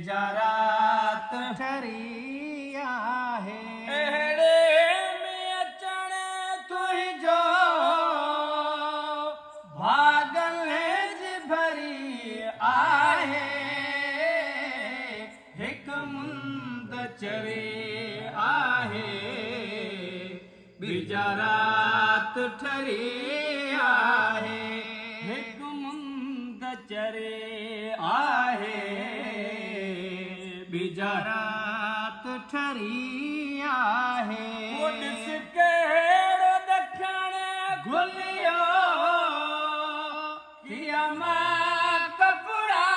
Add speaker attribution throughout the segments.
Speaker 1: बिजारात ठरी आहे।
Speaker 2: अहिड़े में अचण
Speaker 1: तुंहिंजो भागल जी भरी आहे। हिकु मुंद चरे आहे। बिजारात ठरी आहे। हिकु मुंद चरे आहे। बिजारात ठरी आहे।
Speaker 2: ॾिस कहिड़ो ॾखण
Speaker 1: गुलियो किया मां कपड़ा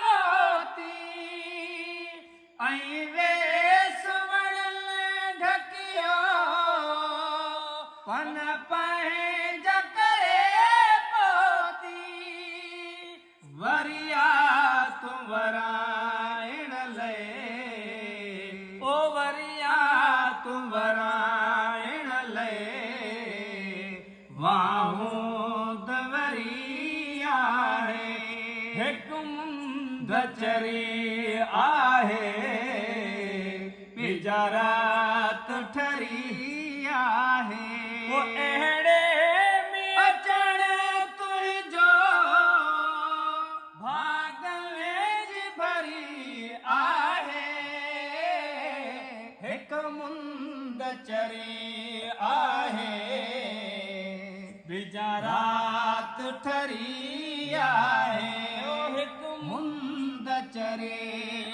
Speaker 1: मोती ऐं वेस वणल ढकियो पन पंहिंजा करे पोती वरिया तूं वराइण लए ओ वरिया तूं वराइण लए वाहूं दवरी आहे।
Speaker 2: हिकु मुंद
Speaker 1: चरी आहे। बिजारात ठरी आहे।
Speaker 2: अहिड़े में
Speaker 1: अचण तुंहिंजो भागल जी भरी आहे। हिकु मुंद चरी आहे। बिजारात ठरी आहे।
Speaker 2: हिकु
Speaker 1: मुंद चरे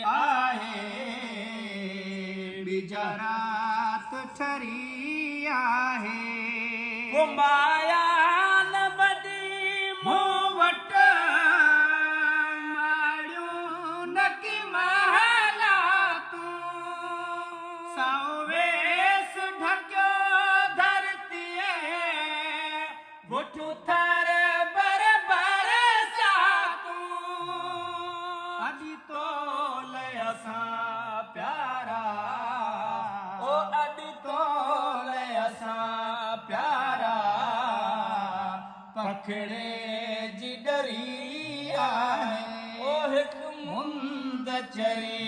Speaker 1: आहे। बिजारात ठरी आहे।
Speaker 2: माया न बदी
Speaker 1: मूं वटि माड़ियूं न की महला तूं साओ वेस ढकियो धरतीअ पुठियूं थर बर बर सा तूं अॼु तोल असां प्यारा ओ अॼु तोल असां प्यारा पखड़े जी डरी आहे।
Speaker 2: ओ हिकु
Speaker 1: मुंद चरे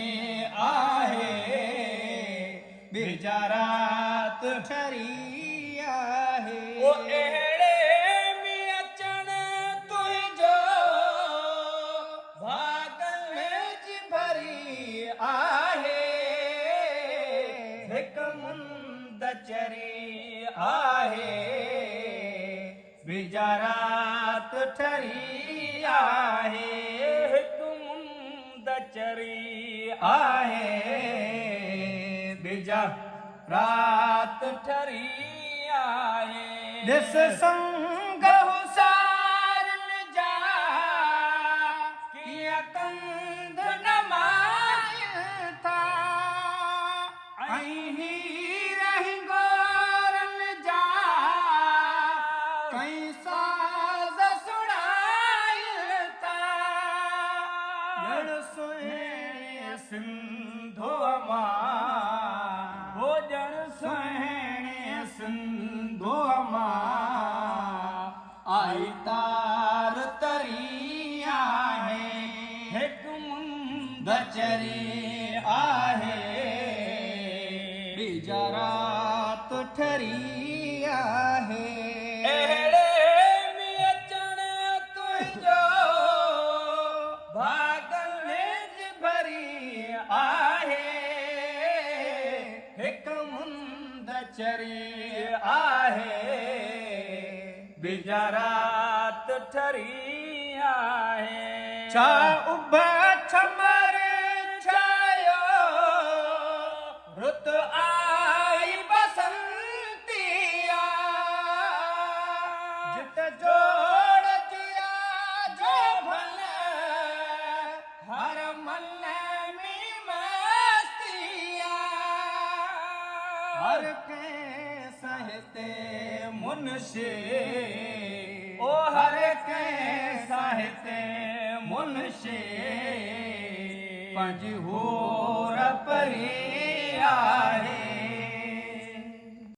Speaker 1: आहे। बिजारात ठरी आहे।
Speaker 2: ओ अहिड़े में अचण
Speaker 1: तुंहिंजो भागल जी भरी आहे। हिकु मुंद चरी आहे। बिजारात ठरी आहे।
Speaker 2: हिकु मुंद चरी
Speaker 1: आहे। बिजारात
Speaker 2: ठरी आहे।
Speaker 1: ॾिस संग हुसारन जा कीअं कंध नमाइनि था ऐं हीर हिंगोरन जा कई साज़ सुणाइनि था। ॼण सुहिणे सिंधो मां
Speaker 2: हो ॼण
Speaker 1: सुहिणे सिंधो मां आई तार तरी आहे।
Speaker 2: हिकु मुंद
Speaker 1: चरी आहे। बिजारात ठरी आहे।
Speaker 2: अहिड़े में अचण
Speaker 1: तुंहिंजो भागल जी भरी आहे। हिकु मुंद चरी आहे। बिजारात
Speaker 2: ठरी आहे।
Speaker 1: छा उभ छमर छायो रुत आई बसंतिया जित जोड़ जिया जो भल हर मन में मस्तिया हर के सहते मुनशे ओ हर के सहते मुनशे पंज होर परे आहे।